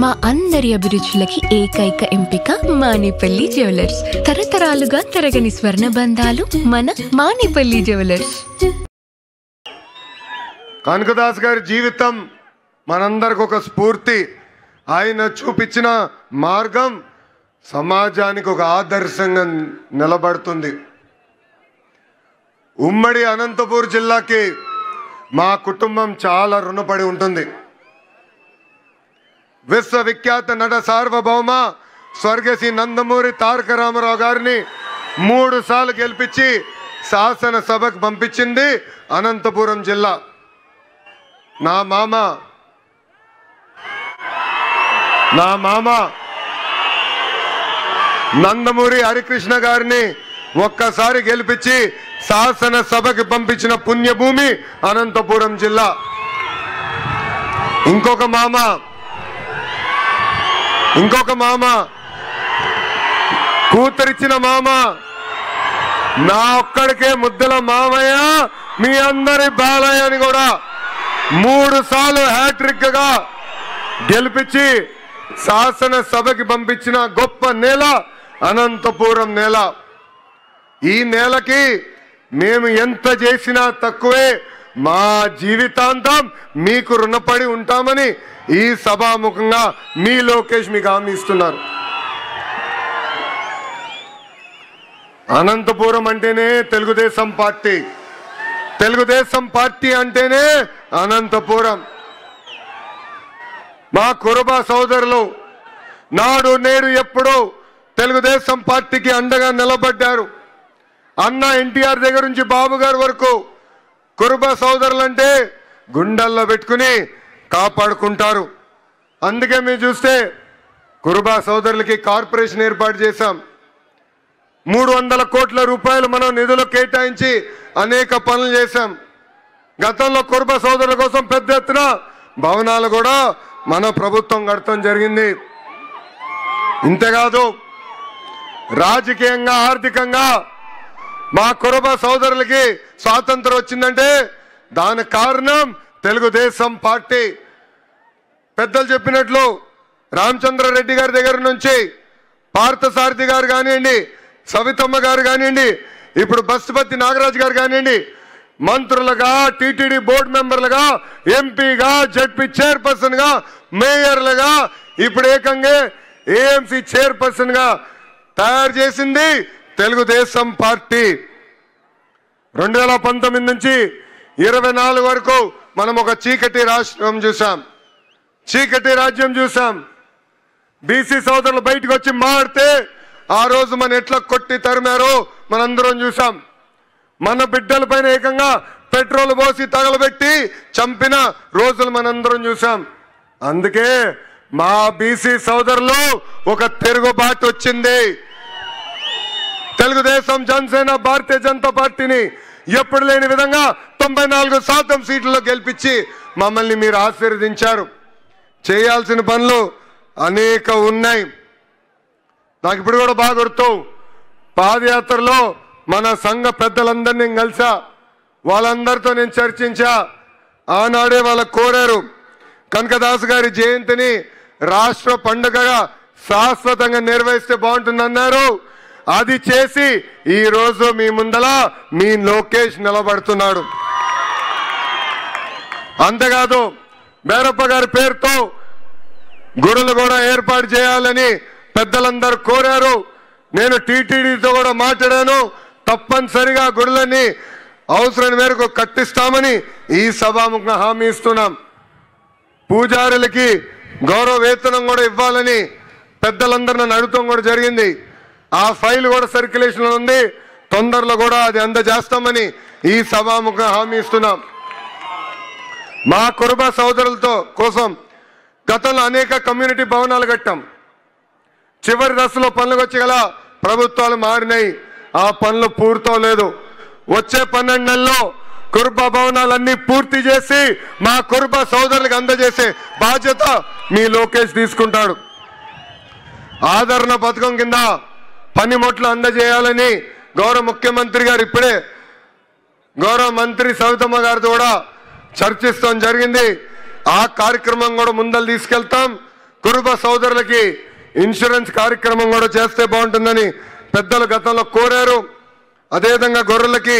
మా అందరి అభిరుచులకి ఏకైక ఎంపిక మానేపల్లి జ్యువెలర్స్. తరతరాలుగా తరగని స్వర్ణ బంధాలు మన మానేపల్లి జ్యువెలర్స్. కనకదాస్ గారి జీవితం మనందరికి ఒక స్ఫూర్తి. ఆయన చూపించిన మార్గం సమాజానికి ఒక ఆదర్శంగా నిలబడుతుంది. ఉమ్మడి అనంతపూర్ జిల్లాకి మా కుటుంబం చాలా రుణపడి ఉంటుంది. విశ్వవిఖ్యాత నట సార్వభౌమ స్వర్గశ్రీ నందమూరి తారక రామారావు గారిని 3 సార్లు గెలిపించి శాసనసభకు పంపించింది అనంతపురం జిల్లా. నా మామ నందమూరి హరికృష్ణ గారిని ఒక్కసారి గెలిపించి శాసనసభకి పంపించిన పుణ్యభూమి అనంతపురం జిల్లా. ఇంకొక మామ కూతురిచ్చిన మామ నా ఒక్కడికే ముద్దల మామయ్య, మీ అందరి బాలయ్య అని కూడా 3 సార్లు హ్యాట్రిక్ గా గెలిపించి శాసనసభకి పంపించిన గొప్ప నేల అనంతపురం నేల. ఈ నేలకి మేము ఎంత చేసినా తక్కువే. మా జీవితాంతం మీకు రుణపడి ఉంటామని ఈ సభాముఖంగా మీ లోకేష్ మీకు హామీ ఇస్తున్నారు. అనంతపురం అంటేనే తెలుగుదేశం పార్టీ, తెలుగుదేశం పార్టీ అంటేనే అనంతపురం. మా కురుబ సోదరులు నాడు నేడు ఎప్పుడూ తెలుగుదేశం పార్టీకి అండగా నిలబడ్డారు. అన్న ఎన్టీఆర్ దగ్గర నుంచి బాబు గారి వరకు కురుబ సోదరులంటే గుండెల్లో పెట్టుకుని కాపాడుకుంటారు. అందుకే మీరు చూస్తే కురుబ సోదరులకి కార్పొరేషన్ ఏర్పాటు చేశాం. 300 కోట్ల రూపాయలు మనం నిధులు కేటాయించి అనేక పనులు చేశాం. గతంలో కురుబ సోదరుల కోసం పెద్ద ఎత్తున భవనాలు కూడా మన ప్రభుత్వం కడతాం జరిగింది. ఇంతేకాదు రాజకీయంగా ఆర్థికంగా మా కురుబ సోదరులకి స్వాతంత్రం వచ్చిందంటే దానికి కారణం తెలుగుదేశం పార్టీ. పెద్దలు చెప్పినట్లు రామచంద్రారెడ్డి గారి దగ్గర నుంచి పార్థసారథి గారు కానివ్వండి, సవితమ్మ గారు కానివ్వండి, ఇప్పుడు బస్సుపతి నాగరాజు గారు కానివ్వండి, మంత్రులుగా, టీటీడీ బోర్డు మెంబర్లుగా, ఎంపీగా, జడ్పీ చైర్పర్సన్ గా, మేయర్లుగా, ఇప్పుడు ఏకంగా ఏఎంసీ చైర్పర్సన్ గా తయారు చేసింది తెలుగుదేశం పార్టీ. 2019 నుంచి 24 వరకు మనం ఒక చీకటి రాష్ట్రం చూసాం, చీకటి రాజ్యం చూసాం. బీసీ సోదరులు బయటకు వచ్చి మాడితే ఆ రోజు మన ఎట్లా కొట్టి తరిమారో మనందరం చూసాం. మన బిడ్డల పైన ఏకంగా పెట్రోల్ పోసి తగలబెట్టి చంపిన రోజులు మనందరం చూసాం. అందుకే మా బీసీ సోదరులు ఒక తిరుగుబాటు వచ్చింది. తెలుగుదేశం, జనసేన, భారతీయ జనతా పార్టీని ఎప్పుడు లేని విధంగా 94% సీట్లలో గెలిపించి మమ్మల్ని మీరు ఆశీర్వదించారు. చేయాల్సిన పనులు అనేక ఉన్నాయి. నాకు ఇప్పుడు కూడా బాగా గుర్తు, పాదయాత్రలో మన సంఘ పెద్దలందరినీ కలిసా, వాళ్ళందరితో నేను చర్చించా. ఆనాడే వాళ్ళకు కోరారు కనకదాస్ గారి జయంతిని రాష్ట్ర పండుగగా శాశ్వతంగా నిర్వహిస్తే బాగుంటుందన్నారు. అది చేసి ఈ రోజు మీ ముందల మీ లోకేష్ నిలబడుతున్నాడు. అంతేకాదు బేరప్ప గారి పేరుతో గుడులు కూడా ఏర్పాటు చేయాలని పెద్దలందరూ కోరారు. నేను టీటీడీతో కూడా మాట్లాడాను. తప్పనిసరిగా గుడులన్నీ అవసరం మేరకు కట్టిస్తామని ఈ సభాముఖంగా హామీ ఇస్తున్నాం. పూజారులకి గౌరవ వేతనం కూడా ఇవ్వాలని పెద్దలందరూ నన్ను అడుగుతాం కూడా జరిగింది. ఆ ఫైల్ కూడా సర్క్యులేషన్ ఉంది. తొందరలో కూడా అది అందజేస్తామని ఈ సభాముఖంగా హామీ ఇస్తున్నాం. మా కురుబ సోదరులతో కోసం గతంలో అనేక కమ్యూనిటీ భవనాలు కట్టాం. చివరి దశలో పనులకు వచ్చి గల ప్రభుత్వాలు మారినాయి. ఆ పనులు పూర్తవలేదు. వచ్చే 12 నెలల్లో కురుబ భవనాలన్నీ పూర్తి చేసి మా కురుబ సోదరులకు అందజేసే బాధ్యత మీ లోకేష్ తీసుకుంటాడు. ఆదరణ పథకం కింద పనిముట్లు అందజేయాలని గౌరవ ముఖ్యమంత్రి గారు ఇప్పుడే గౌరవ మంత్రి సవితమ్మ గారితో కూడా చర్చిస్తాం జరిగింది. ఆ కార్యక్రమం కూడా ముందలు తీసుకెళ్తాం. కురుబ సోదరులకి ఇన్సూరెన్స్ కార్యక్రమం కూడా చేస్తే బాగుంటుందని పెద్దలు గతంలో కోరారు. అదేవిధంగా గొర్రెలకి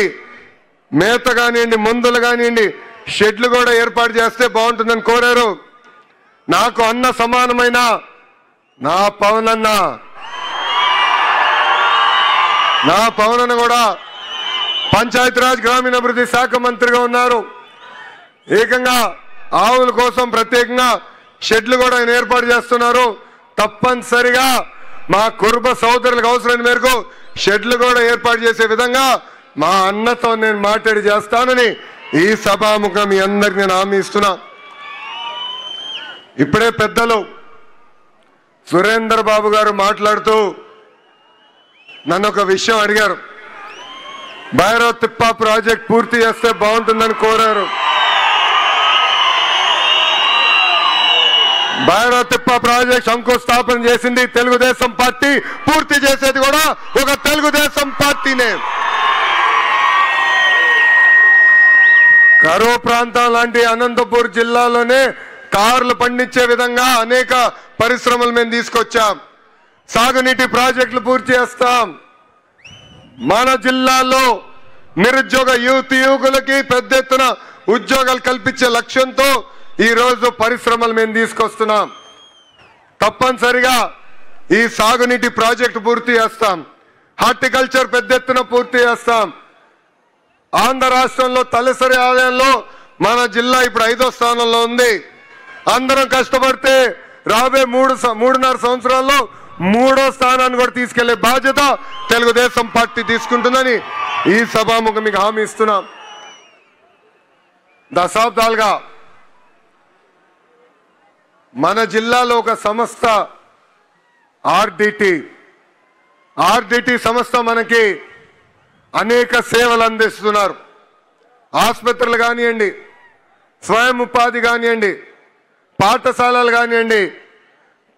మేత కానివ్వండి, మందులు కానివ్వండి, షెడ్లు కూడా ఏర్పాటు చేస్తే బాగుంటుందని కోరారు. నాకు అన్న సమానమైన నా పవనన్న కూడా పంచాయతీరాజ్ గ్రామీణాభివృద్ధి శాఖ మంత్రిగా ఉన్నారు. ఏకంగా ఆవుల కోసం ప్రత్యేకంగా షెడ్లు కూడా ఆయన ఏర్పాటు చేస్తున్నారు. తప్పనిసరిగా మా కురుబ సోదరులకు అవసరమైన మేరకు షెడ్లు కూడా ఏర్పాటు చేసే విధంగా మా అన్నతో నేను మాట్లాడి చేస్తానని ఈ సభాముఖం మీ అందరికి నేను హామీ ఇస్తున్నా. ఇప్పుడే పెద్దలు సురేందర్ బాబు గారు మాట్లాడుతూ నన్ను ఒక విషయం అడిగారు. భైరవ తిప్ప ప్రాజెక్ట్ పూర్తి చేస్తే బాగుంటుందని కోరారు. భైరవ తిప్ప ప్రాజెక్ట్ శంకుస్థాపన చేసింది తెలుగుదేశం పార్టీ, పూర్తి చేసేది కూడా ఒక తెలుగుదేశం పార్టీనే. కరువు ప్రాంతం లాంటి అనంతపూర్ జిల్లాలోనే కార్లు పండించే విధంగా అనేక పరిశ్రమలు మేము తీసుకొచ్చాం. సాగునీటి ప్రాజెక్టులు పూర్తి చేస్తాం. మన జిల్లాలో నిరుద్యోగ యువకులకి పెద్ద ఎత్తున ఉద్యోగాలు కల్పించే లక్ష్యంతో ఈ రోజు పరిశ్రమలు మేము తీసుకొస్తున్నాం. తప్పనిసరిగా ఈ సాగునీటి ప్రాజెక్టు పూర్తి చేస్తాం. హార్టికల్చర్ పెద్ద ఎత్తున పూర్తి చేస్తాం. ఆంధ్ర రాష్ట్రంలో తలసరి ఆదాయంలో మన జిల్లా ఇప్పుడు 5వ స్థానంలో ఉంది. అందరం కష్టపడితే రాబోయే 3.5 సంవత్సరాల్లో 3వ స్థానాన్ని కూడా తీసుకెళ్లే బాధ్యత తెలుగుదేశం పార్టీ తీసుకుంటుందని ఈ సభాముఖం మీకు హామీ ఇస్తున్నాం. దశాబ్దాలుగా మన జిల్లాలో ఒక సంస్థ ఆర్డిటి సంస్థ మనకి అనేక సేవలు అందిస్తున్నారు. ఆసుపత్రులు కానివ్వండి, స్వయం ఉపాధి కానివ్వండి, పాఠశాలలు కానివ్వండి,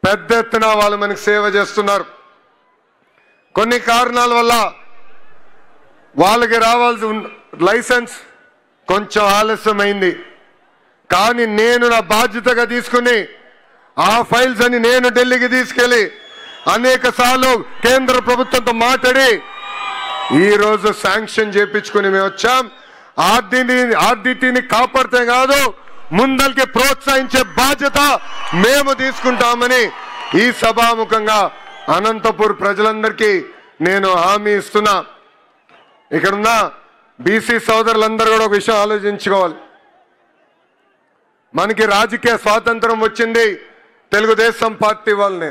పెద్ద ఎత్తున వాళ్ళు మనకి సేవ చేస్తున్నారు. కొన్ని కారణాల వల్ల వాళ్ళకి రావాల్సిన లైసెన్స్ కొంచెం ఆలస్యమైంది. కానీ నేను నా బాధ్యతగా తీసుకుని ఆ ఫైల్స్ అని నేను ఢిల్లీకి తీసుకెళ్లి అనేక సార్లు కేంద్ర ప్రభుత్వంతో మాట్లాడి ఈ రోజు శాంక్షన్ చేయించుకుని మేము వచ్చాం. ఆర్డిటిని కాపాడితే కాదు, ముందరికి ప్రోత్సహించే బాధ్యత మేము తీసుకుంటామని ఈ సభాముఖంగా అనంతపూర్ ప్రజలందరికీ నేను హామీ ఇస్తున్నా. ఇక్కడున్న బీసీ సోదరులందరూ కూడా ఒక విషయం ఆలోచించుకోవాలి. మనకి రాజకీయ స్వాతంత్రం వచ్చింది తెలుగుదేశం పార్టీ వాళ్ళనే.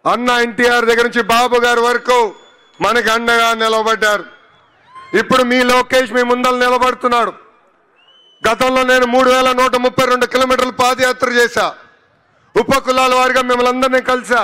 అన్న ఎన్టీఆర్ దగ్గర నుంచి బాబు గారి వరకు మనకి అండగా నిలబడ్డారు. ఇప్పుడు మీ లోకేష్ మీ ముందర నిలబడుతున్నాడు. గతంలో నేను 3132 కిలోమీటర్లు పాదయాత్ర చేశా. ఉపకులాల వారిగా మిమ్మల్ని అందరినీ కలిసా.